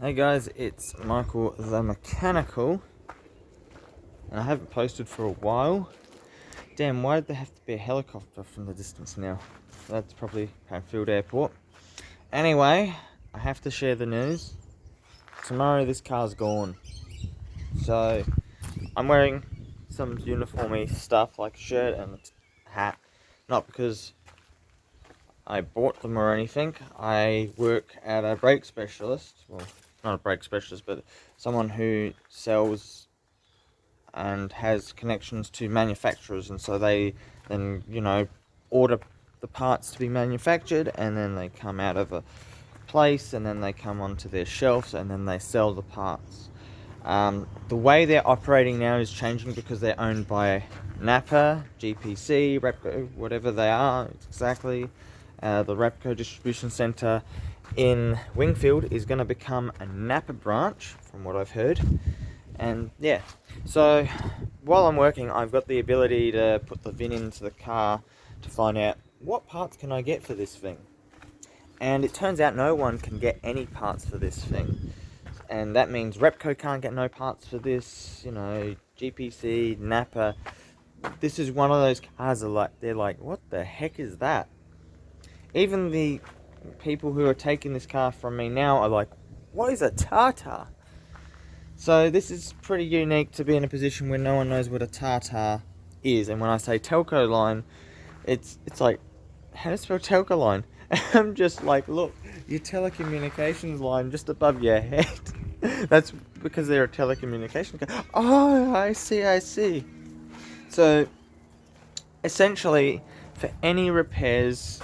Hey guys, it's Michael the Mechanical, and I haven't posted for a while. Damn, why did there have to be a helicopter from the distance now? That's probably Panfield Airport. Anyway, I have to share the news. Tomorrow this car's gone. So, I'm wearing some uniformy stuff like a shirt and a hat. Not because I bought them or anything. I work at a brake specialist. Well, not a brake specialist, but someone who sells and has connections to manufacturers, and so they then, order the parts to be manufactured, and then they come out of a place, and then they come onto their shelves, and then they sell the parts. The way they're operating now is changing because they're owned by Napa, GPC, Repco, whatever they are exactly. The Repco distribution center in Wingfield is going to become a Napa branch, from what I've heard. And yeah, so while I'm working, I've got the ability to put the VIN into the car to find out what parts can I get for this thing. And it turns out no one can get any parts for this thing. And that means Repco can't get no parts for this, GPC, Napa. This is one of those cars they're like, what the heck is that? Even the people who are taking this car from me now are like, what is a Tartar? So this is pretty unique to be in a position where no one knows what a Tartar is. And when I say Telcoline, it's like, how do you spell Telcoline? I'm just like, look, your telecommunications line just above your head. That's because they're a telecommunication car. Oh, I see. So, essentially, for any repairs,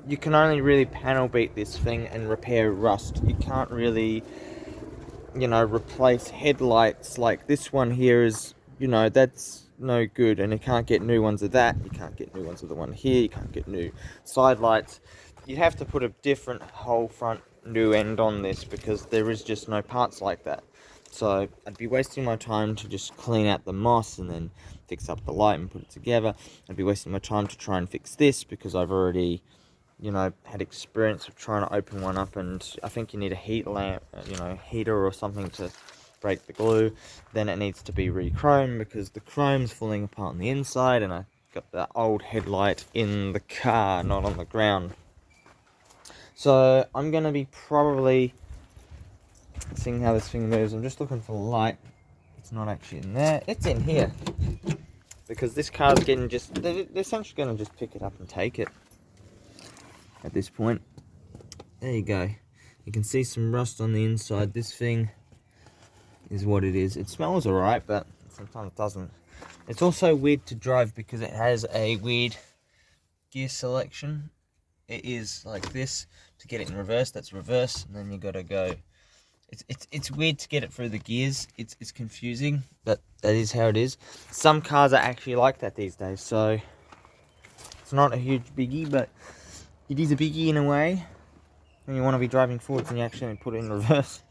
you can only really panel beat this thing and repair rust. You can't really, replace headlights like this one here is, that's no good, and you can't get new ones of that. You can't get new ones of the one here. You can't get new side lights. You'd have to put a different whole front new end on this because there is just no parts like that. So I'd be wasting my time to just clean out the moss and then fix up the light and put it together. I'd be wasting my time to try and fix this because I've already, had experience of trying to open one up, and I think you need a heat lamp, heater or something to break the glue. Then it needs to be re-chromed because the chrome's falling apart on the inside, and I got the old headlight in the car, not on the ground. So I'm going to be probably seeing how this thing moves. I'm just looking for the light. It's not actually in there. It's in here. Because this car's getting they're essentially going to just pick it up and take it at this point. There you go. You can see some rust on the inside. This thing is what it is. It smells alright, but sometimes it doesn't. It's also weird to drive because it has a weird gear selection. It is like this. To get it in reverse, that's reverse, and then you gotta go. It's weird to get it through the gears. It's confusing, but that is how it is. Some cars are actually like that these days, so it's not a huge biggie, but it is a biggie in a way. When you want to be driving forwards and you actually put it in reverse,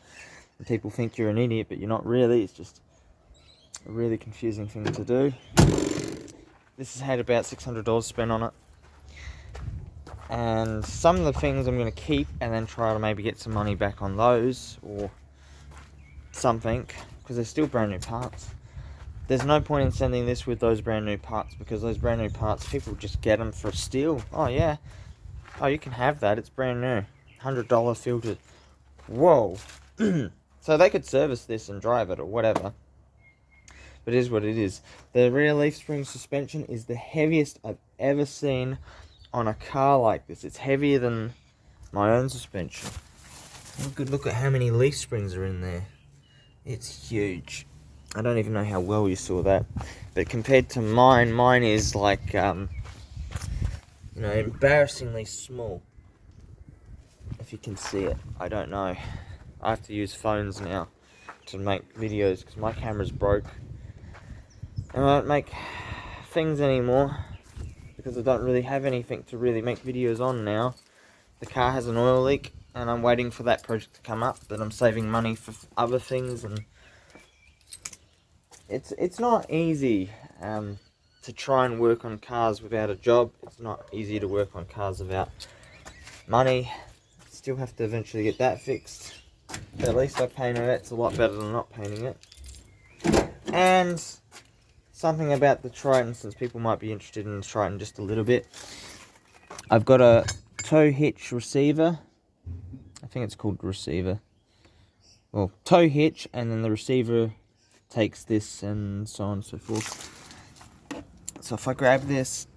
and people think you're an idiot, but you're not really. It's just a really confusing thing to do. This has had about $600 spent on it. And some of the things I'm going to keep and then try to maybe get some money back on those or something, because they're still brand new parts. There's no point in sending this with those brand new parts, because those brand new parts, people just get them for steal. Oh yeah, oh you can have that, it's brand new, $100 filtered. Whoa. So they could service this and drive it or whatever, but it is what it is. The rear leaf spring suspension is the heaviest I've ever seen on a car like this. It's heavier than my own suspension. Look at how many leaf springs are in there. It's huge. I don't even know how well you saw that, but compared to mine is like embarrassingly small, if you can see it. I don't know. I have to use phones now to make videos because my camera's broke, and I don't make things anymore because I don't really have anything to really make videos on now. The car has an oil leak, and I'm waiting for that project to come up, but I'm saving money for other things, and it's not easy to try and work on cars without a job. It's not easy to work on cars without money. Still have to eventually get that fixed. But at least I painted it. It's a lot better than not painting it. And something about the Triton, since people might be interested in the Triton just a little bit. I've got a tow hitch receiver. I think it's called receiver. Well, tow hitch, and then the receiver takes this and so on and so forth. So if I grab this,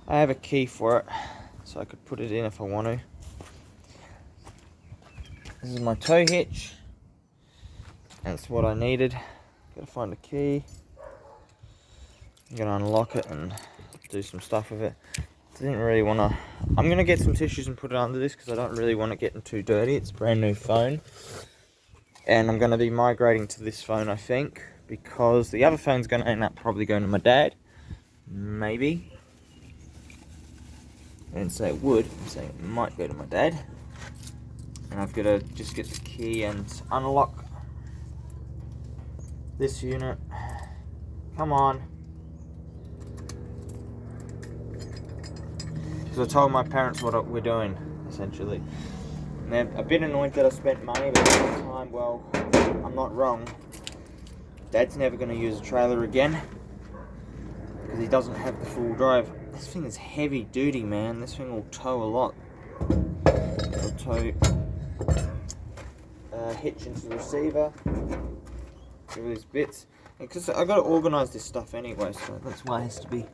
I have a key for it, so I could put it in if I want to. This is my tow hitch. That's what I needed. Gotta find a key. I'm gonna unlock it and do some stuff with it. Didn't really want to. I'm gonna get some tissues and put it under this because I don't really want it getting too dirty. It's a brand new phone, and I'm gonna be migrating to this phone, I think, because the other phone's gonna end up probably going to my dad. Maybe. I didn't say it would. I'm saying it might go to my dad. And I've got to just get the key and unlock this unit. Come on. Because I told my parents what we're doing, essentially. And they're a bit annoyed that I spent money, but at the same time, well, I'm not wrong. Dad's never going to use a trailer again because he doesn't have the full drive. This thing is heavy duty, man. This thing will tow a lot. It'll tow hitch into the receiver. Give all these bits. Because I've got to organise this stuff anyway, so that's why it has to be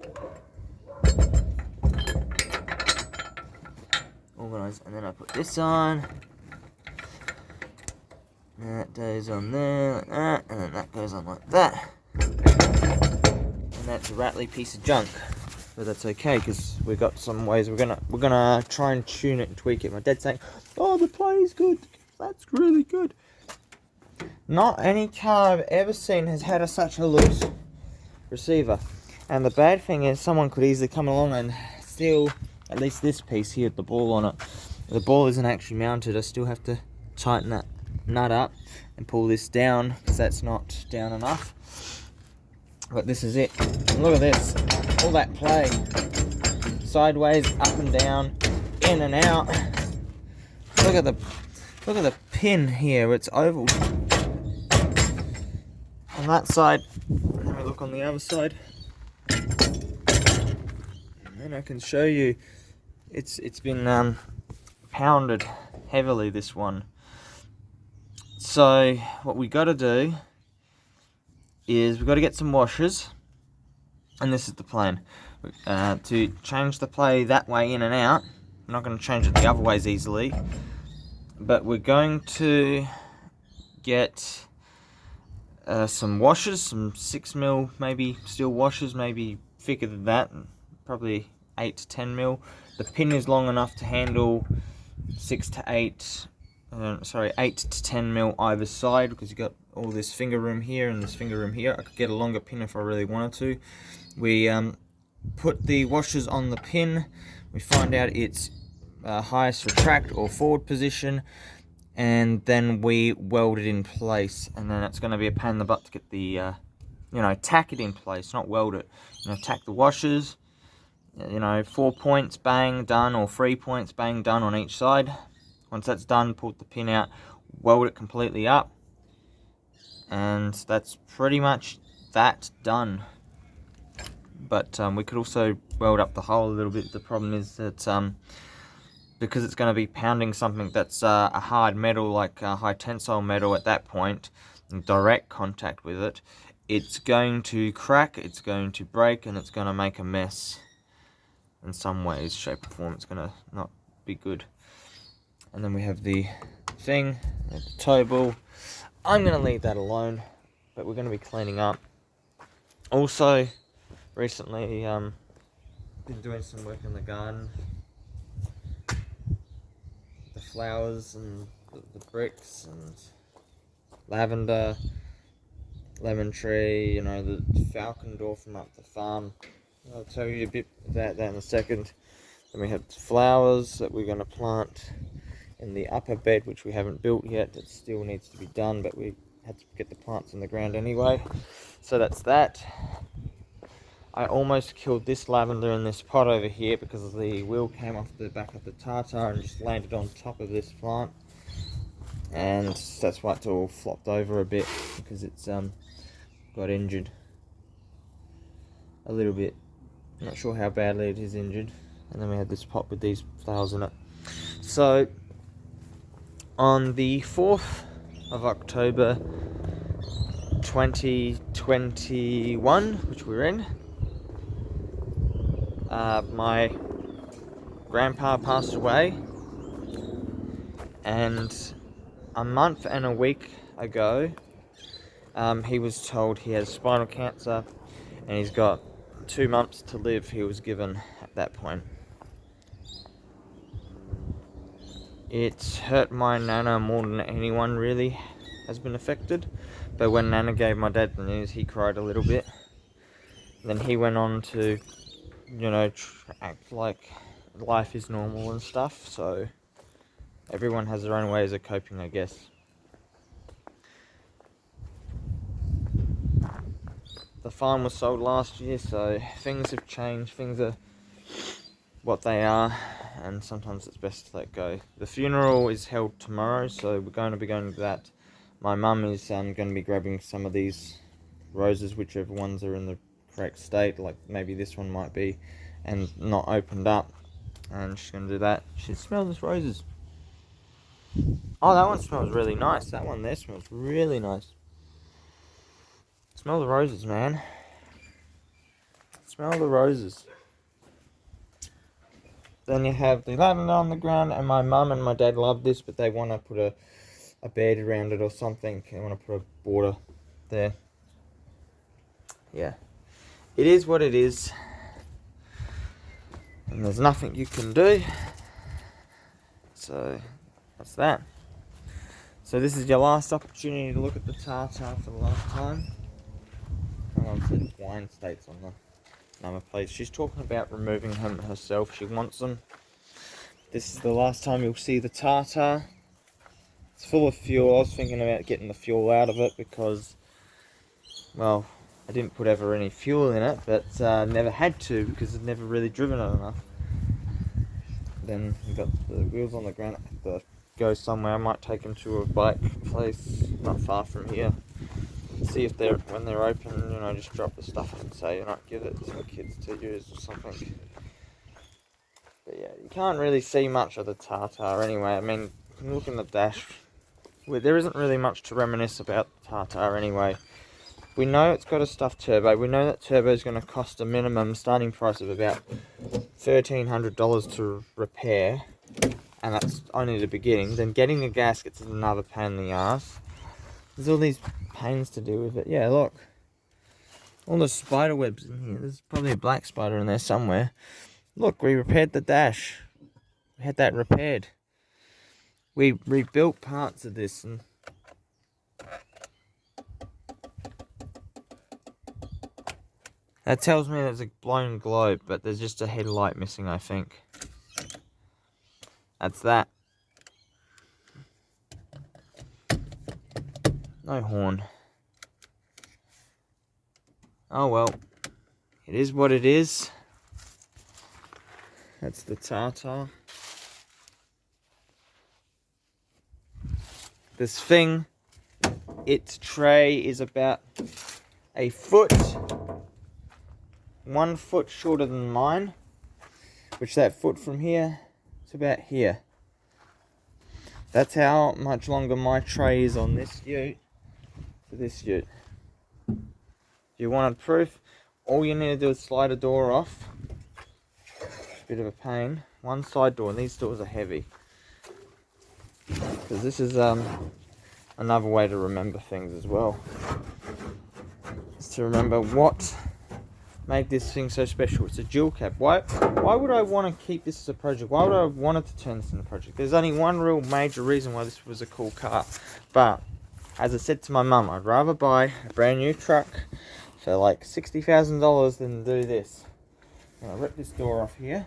organised. And then I put this on. And that goes on there like that, and then that goes on like that. And that's a rattly piece of junk. But that's okay, because we've got some ways we're gonna try and tune it and tweak it. My dad's saying, "Oh, the play's good. That's really good." Not any car I've ever seen has had such a loose receiver. And the bad thing is, someone could easily come along and steal at least this piece here with the ball on it. The ball isn't actually mounted. I still have to tighten that nut up and pull this down because that's not down enough. But this is it. And look at this. All that play. Sideways, up and down, in and out. Look at the pin here. It's oval. On that side. Let me look on the other side. And then I can show you. It's been pounded heavily, this one. So what we got to do is we've got to get some washers, and this is the plan. To change the play that way in and out. I'm not going to change it the other ways easily, but we're going to get some washers, some 6mm maybe steel washers, maybe thicker than that, probably 8 to 10mm. The pin is long enough to handle 8 to 10mm either side, because you've got all this finger room here and this finger room here. I could get a longer pin if I really wanted to. We put the washers on the pin, we find out its highest retract or forward position, and then we weld it in place. And then it's going to be a pain in the butt to get the tack it in place, not weld it. Tack the washers, 4 points, bang, done, or 3 points, bang, done on each side. Once that's done, pull the pin out, weld it completely up, and that's pretty much that done. But we could also weld up the hole a little bit. The problem is that because it's going to be pounding something that's a hard metal, like high tensile metal at that point, in direct contact with it, it's going to crack, it's going to break, and it's going to make a mess in some ways, shape, or form. It's going to not be good. And then we have the thing, the tow ball. I'm going to leave that alone, but we're going to be cleaning up. Also, recently, been doing some work in the garden. The flowers and the bricks and lavender, lemon tree, the falcon door from up the farm. I'll tell you a bit about that in a second. Then we have flowers that we're going to plant in the upper bed, which we haven't built yet. It still needs to be done, but we had to get the plants in the ground anyway. So that's that. I almost killed this lavender in this pot over here because the wheel came off the back of the Tartar and just landed on top of this plant. and that's why it's all flopped over a bit, because it's got injured a little bit. Not sure how badly it is injured. And then we had this pot with these flowers in it. So on the 4th of October 2021, which we're in, my grandpa passed away, and a month and a week ago, he was told he has spinal cancer and he's got 2 months to live. He was given at that point. It's hurt my nana more than anyone really has been affected, but when Nana gave my dad the news, he cried a little bit. Then he went on to, you know, act like life is normal and stuff, so everyone has their own ways of coping, I guess. The farm was sold last year, so things have changed. Things are what they are, and sometimes it's best to let go. The funeral is held tomorrow, so we're going to be going to that. My mum is going to be grabbing some of these roses, whichever ones are in the correct state, like maybe this one might be, and not opened up, and she's going to do that. She smells these roses. Oh, that one smells really nice. That one there smells really nice. Smell the roses, man. Smell the roses. Then you have the lavender on the ground, and my mum and my dad love this, but they want to put a bed around it or something. They want to put a border there. Yeah. It is what it is. And there's nothing you can do. So, that's that. So this is your last opportunity to look at the Tartar for the last time. Oh, it says wine states on the number plate. She's talking about removing them herself. She wants them. This is the last time you'll see the Tartar. It's full of fuel. I was thinking about getting the fuel out of it because, well, I didn't put ever any fuel in it, but never had to because I've never really driven it enough. Then we've got the wheels on the ground. I have to go somewhere. I might take them to a bike place not far from here. See if they're, when they're open, you know, just drop the stuff and say, you know, give it to the kids to use or something. But yeah, you can't really see much of the Tartar anyway. I mean, you can look in the dash. There isn't really much to reminisce about the Tartar anyway. We know it's got a stuffed turbo. We know that turbo is going to cost a minimum starting price of about $1,300 to repair, and that's only the beginning. Then getting the gaskets is another pain in the ass. There's all these pains to do with it. Yeah, look. All the spider webs in here. There's probably a black spider in there somewhere. Look, we repaired the dash. We had that repaired. We rebuilt parts of this, and that tells me there's a blown globe, but there's just a headlight missing, I think. That's that. No horn. Oh well. It is what it is. That's the Tartar. This thing, its tray is about a foot, 1 foot shorter than mine, which that foot from here to about here. That's how much longer my tray is on this ute to this ute. If you wanted proof, all you need to do is slide a door off. It's a bit of a pain. One side door, and these doors are heavy. Because this is another way to remember things as well. Is to remember what made this thing so special. It's a dual cab. Why would I want to keep this as a project? Why would I have wanted to turn this into a project? There's only one real major reason why this was a cool car. But, as I said to my mum, I'd rather buy a brand new truck for like $60,000 than do this. I'm going to rip this door off here.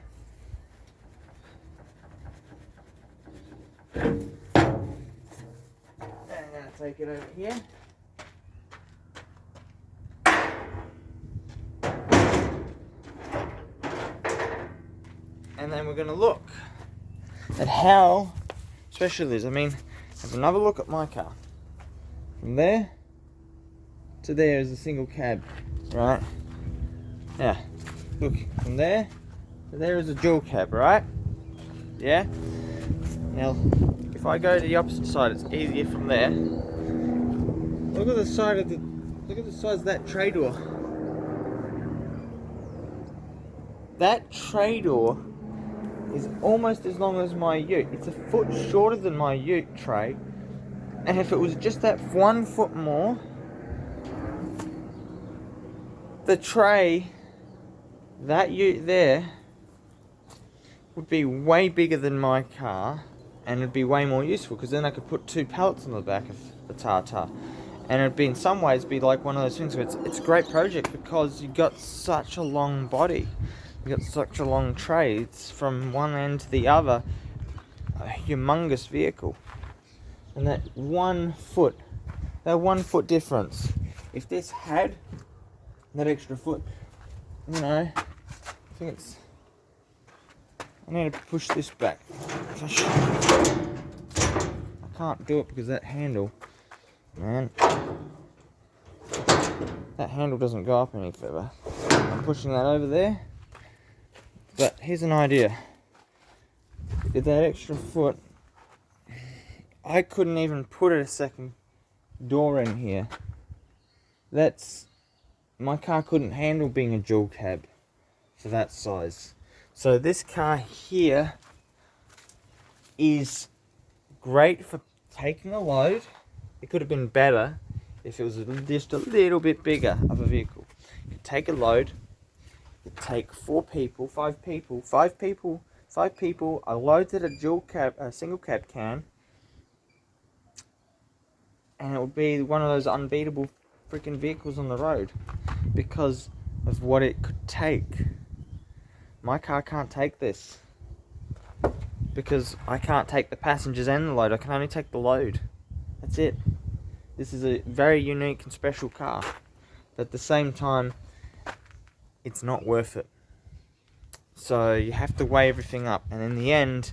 And I'm going to take it over here. And then we're going to look at how special it is. I mean, have another look at my car. From there to there is a single cab, right? Yeah, look, from there to there is a dual cab, right? Yeah? Now, if I go to the opposite side, it's easier from there. Look at the side of look at the size of that tray door. That tray door is almost as long as my ute. It's a foot shorter than my ute tray. And if it was just that 1 foot more, the tray, that ute there, would be way bigger than my car, and it'd be way more useful, because then I could put 2 pallets on the back of the Tartar. And it'd be, in some ways, be like one of those things where it's a great project because you got such a long body. You got such a long tray. It's from one end to the other, a humongous vehicle. And that 1 foot, difference, if this had that extra foot, you know, I think it's, I need to push this back. I can't do it because that handle, man, that handle doesn't go up any further. I'm pushing that over there. But here's an idea. With that extra foot, I couldn't even put a second door in here. My car couldn't handle being a dual cab for that size. So this car here is great for taking a load. It could have been better if it was just a little bit bigger of a vehicle. You could take a load, you could take 4 people, 5 people, a load that a single cab can, and it would be one of those unbeatable freaking vehicles on the road because of what it could take. My car can't take this because I can't take the passengers and the load. I can only take the load. That's it. This is a very unique and special car, but at the same time, it's not worth it. So you have to weigh everything up, and in the end,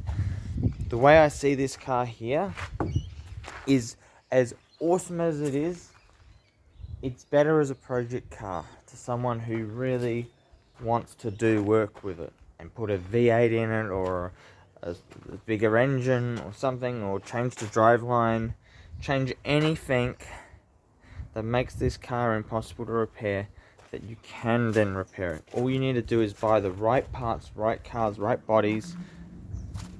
the way I see this car here is, as awesome as it is, it's better as a project car to someone who really wants to do work with it and put a V8 in it, or a bigger engine or something, or change the driveline, change anything that makes this car impossible to repair, that you can then repair it. All you need to do is buy the right parts, right cars, right bodies,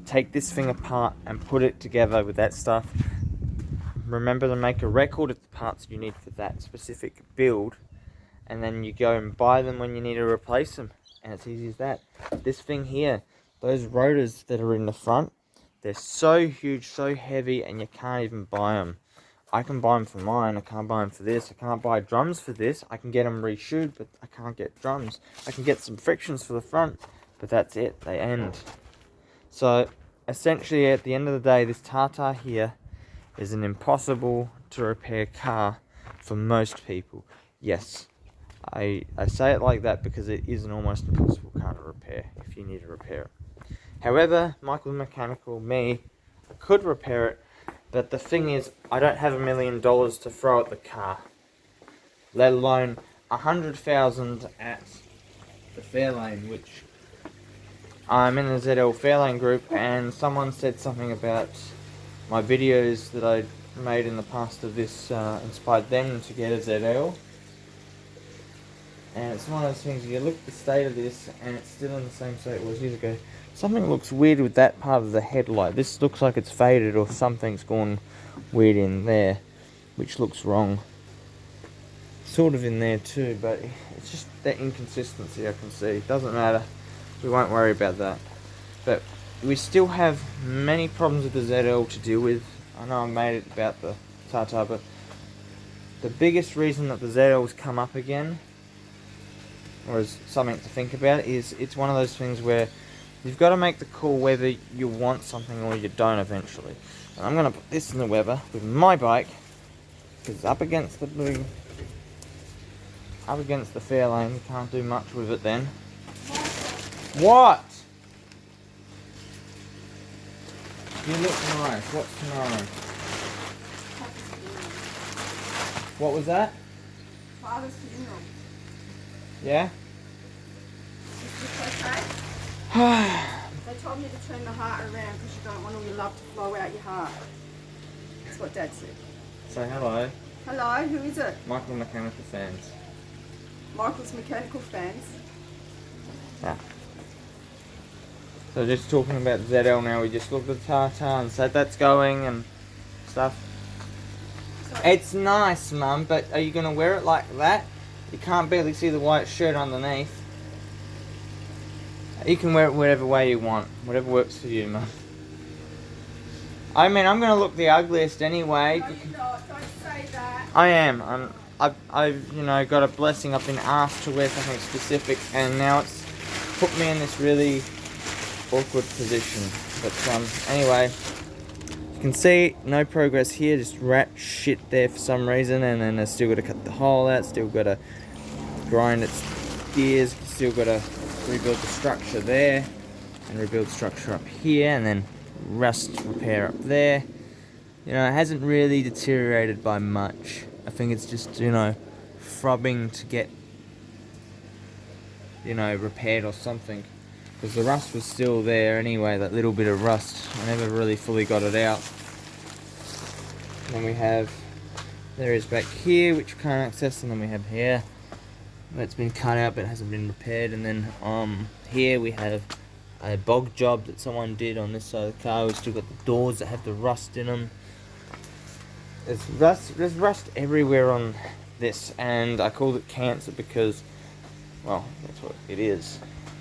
take this thing apart and put it together with that stuff. Remember to make a record of the parts you need for that specific build, and then you go and buy them when you need to replace them, and it's easy as that. This thing here, those rotors that are in the front, they're so huge, so heavy, and you can't even buy them. I can buy them for mine, I can't buy them for this. I can't buy drums for this. I can get them reshoed, but I can't get drums. I can get some frictions for the front, but that's it, they end. So essentially, at the end of the day, this Tartar here is an impossible to repair car for most people. Yes, I say it like that because it is an almost impossible car to repair if you need to repair it. However, Michael the Mechanical, I could repair it, but the thing is, I don't have $1 million to throw at the car, let alone 100,000 at the Fairlane, which I'm in the ZL Fairlane group, and someone said something about my videos that I made in the past of this inspired them to get a ZL. And it's one of those things, you look at the state of this and it's still in the same state it was years ago. Something looks weird with that part of the headlight. This looks like it's faded, or something's gone weird in there, which looks wrong. Sort of in there too, but it's just that inconsistency I can see. Doesn't matter, we won't worry about that. But we still have many problems with the ZL to deal with. I know I made it about the Tartar, but the biggest reason that the ZL's come up again, or is something to think about, is it's one of those things where you've got to make the call whether you want something or you don't eventually. And I'm going to put this in the weather with my bike, because it's up against the Fairlane. You can't do much with it then. What? You look nice. What's tomorrow? What was that? Father's funeral. Yeah? Is this okay? They told me to turn the heart around because you don't want all your love to flow out your heart. That's what Dad said. Say hello. Hello, who is it? Michael Mechanical Fans. Michael's Mechanical Fans. Yeah. So just talking about ZL now, we just looked at Tartar and said that's going and stuff. Sorry. It's nice, Mum, but are you going to wear it like that? You can't barely see the white shirt underneath. You can wear it whatever way you want. Whatever works for you, Mum. I mean, I'm going to look the ugliest anyway. No, you're not. Don't say that. I am. I've you know, got a blessing. I've been asked to wear something specific, and now it's put me in this really awkward position. But anyway, you can see no progress here. Just rat shit there for some reason, and then I still got to cut the hole out. Still got to grind its gears. Still got to rebuild the structure there, and rebuild the structure up here, and then rust repair up there. You know, it hasn't really deteriorated by much. I think it's just, you know, throbbing to get, you know, repaired or something. Because the rust was still there anyway, that little bit of rust. I never really fully got it out. Then we have, there is back here, which you can't access, and then we have here. It's been cut out but hasn't been repaired. And then here we have a bog job that someone did on this side of the car. We've still got the doors that have the rust in them. There's rust everywhere on this, and I called it cancer because, well, that's what it is.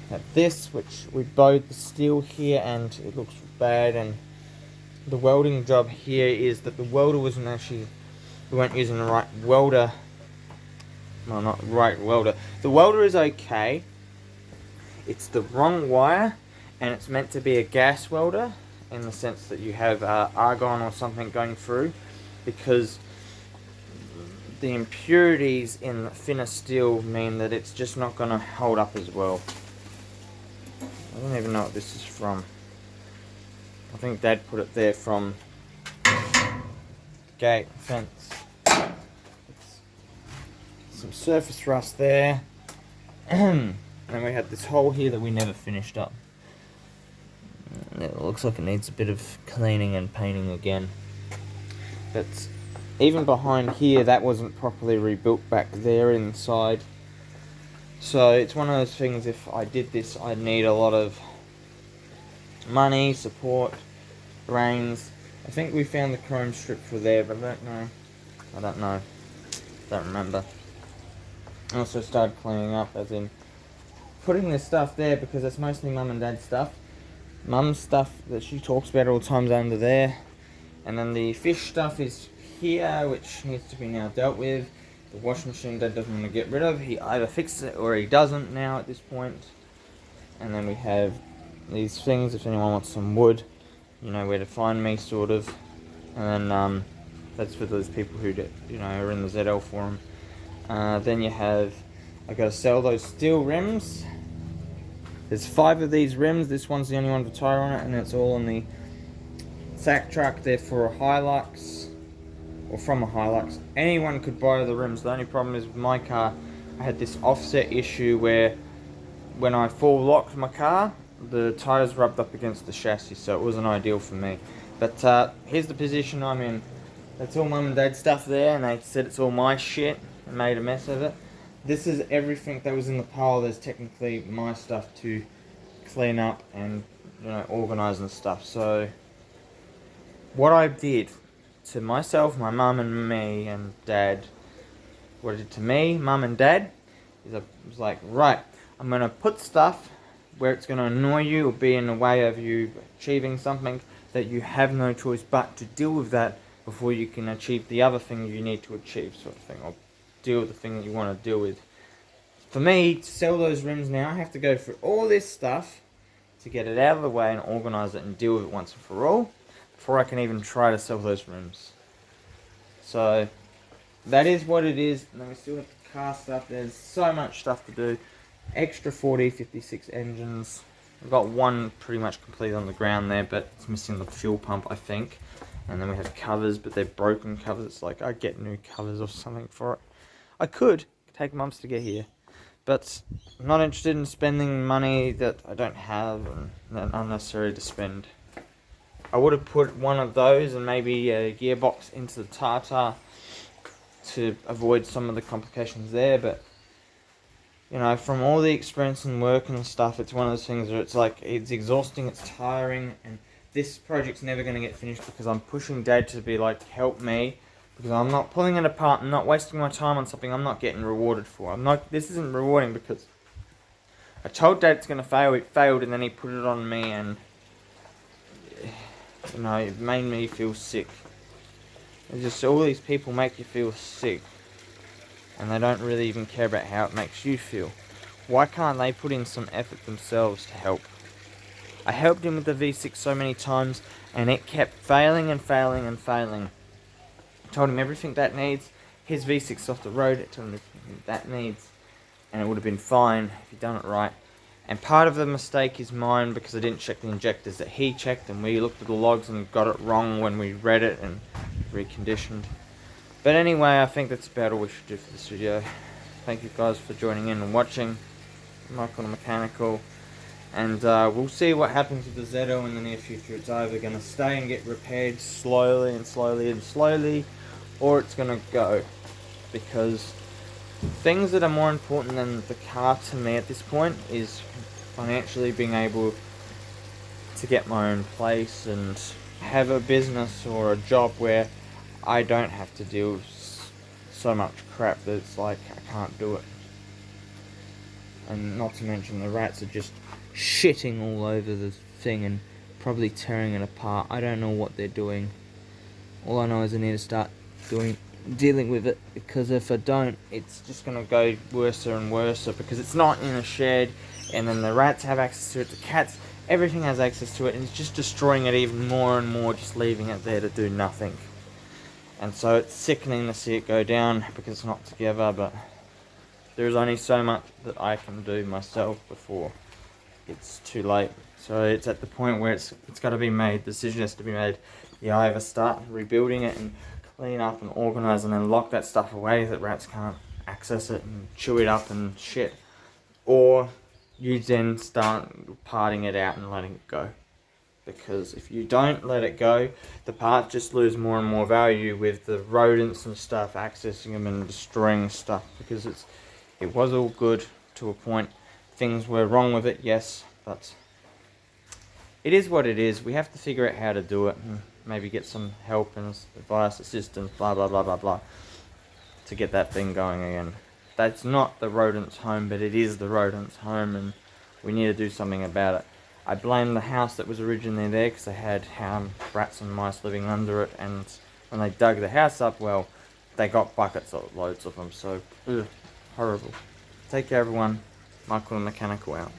We have this, which we bowed the steel here, and it looks bad. And the welding job here is that the welder wasn't actually, we weren't using the right welder. Well, not right welder. The welder is okay. It's the wrong wire, and it's meant to be a gas welder in the sense that you have argon or something going through, because the impurities in thinner steel mean that it's just not going to hold up as well. I don't even know what this is from. I think Dad put it there from gate fence. It's some surface rust there. And we had this hole here that we never finished up. It looks like it needs a bit of cleaning and painting again. But even behind here, that wasn't properly rebuilt back there inside. So it's one of those things, if I did this, I'd need a lot of money, support, brains. I think we found the chrome strip for there, but I don't know. Don't remember. I also started cleaning up, as in putting this stuff there, because it's mostly Mum and Dad's stuff. Mum's stuff that she talks about all the time's under there. And then the fish stuff is here, which needs to be now dealt with. The washing machine Dad doesn't want to get rid of. He either fixes it or he doesn't now at this point. And then we have these things, if anyone wants some wood, you know where to find me, sort of. And then that's for those people who, you know, are in the ZL forum. Then you have, I got to sell those steel rims. There's 5 of these rims. This one's the only one with a tire on it, and it's all on the sack truck. They're for a Hilux, or from a Hilux. Anyone could buy the rims. The only problem is with my car, I had this offset issue where when I full locked my car, the tires rubbed up against the chassis, so it wasn't ideal for me. But here's the position I'm in. That's all Mum and Dad's stuff there, and they said it's all my shit and made a mess of it. This is everything that was in the pile. There's technically my stuff to clean up and, you know, organise and stuff. So what I did to myself, my mum and me and Dad, what I did to me, Mum and Dad, is I was like, right, I'm going to put stuff where it's going to annoy you or be in the way of you achieving something that you have no choice but to deal with that before you can achieve the other thing you need to achieve, sort of thing, or deal with the thing that you want to deal with. For me, to sell those rims now, I have to go through all this stuff to get it out of the way and organise it and deal with it once and for all, before I can even try to sell those rims. So that is what it is. And then we still have the car stuff. There's so much stuff to do. Extra 4056 engines. I've got one pretty much complete on the ground there, but it's missing the fuel pump, I think. And then we have covers, but they're broken covers. Like, I'd get new covers or something for it. I could take months to get here, but I'm not interested in spending money that I don't have and that unnecessary to spend. I would have put one of those and maybe a gearbox into the Tartar to avoid some of the complications there, but you know, from all the experience and work and stuff, it's one of those things where it's like, it's exhausting, it's tiring, and this project's never going to get finished because I'm pushing Dad to be like, help me, because I'm not pulling it apart, I'm not wasting my time on something I'm not getting rewarded for. This isn't rewarding because I told Dad it's going to fail, it failed, and then he put it on me, and you know, it made me feel sick. It's just, all these people make you feel sick, and they don't really even care about how it makes you feel. Why can't they put in some effort themselves to help? I helped him with the V6 so many times, and it kept failing and failing and failing. I told him everything that needs. His V6 off the road, I told him everything that needs, and it would have been fine if he'd done it right. And part of the mistake is mine because I didn't check the injectors that he checked, and we looked at the logs and got it wrong when we read it and reconditioned. But anyway, I think that's about all we should do for this video. Thank you guys for joining in and watching. Michael the Mechanical. And we'll see what happens with the Zeto in the near future. It's either going to stay and get repaired slowly and slowly and slowly, or it's going to go. Because things that are more important than the car to me at this point is financially being able to get my own place and have a business or a job where I don't have to deal with so much crap that it's like I can't do it. And not to mention the rats are just shitting all over the thing and probably tearing it apart. I don't know what they're doing. All I know is I need to start dealing with it, because if I don't, it's just going to go worse and worse, because it's not in a shed, and then the rats have access to it, the cats, everything has access to it, and it's just destroying it even more and more, just leaving it there to do nothing. And so it's sickening to see it go down because it's not together, but there's only so much that I can do myself before it's too late. So it's at the point where it's got to be made, the decision has to be made. You either start rebuilding it and clean up and organise and then lock that stuff away that rats can't access it and chew it up and shit, or you then start parting it out and letting it go. Because if you don't let it go, the parts just lose more and more value with the rodents and stuff accessing them and destroying stuff. Because it was all good to a point. Things were wrong with it, yes, but it is what it is. We have to figure out how to do it and maybe get some help and advice, assistance, blah blah blah blah blah, to get that thing going again. That's not the rodent's home, but it is the rodent's home, and we need to do something about it. I blame the house that was originally there because they had rats and mice living under it, and when they dug the house up, well, they got buckets of loads of them, so horrible. Take care everyone. Michael the Mechanical out.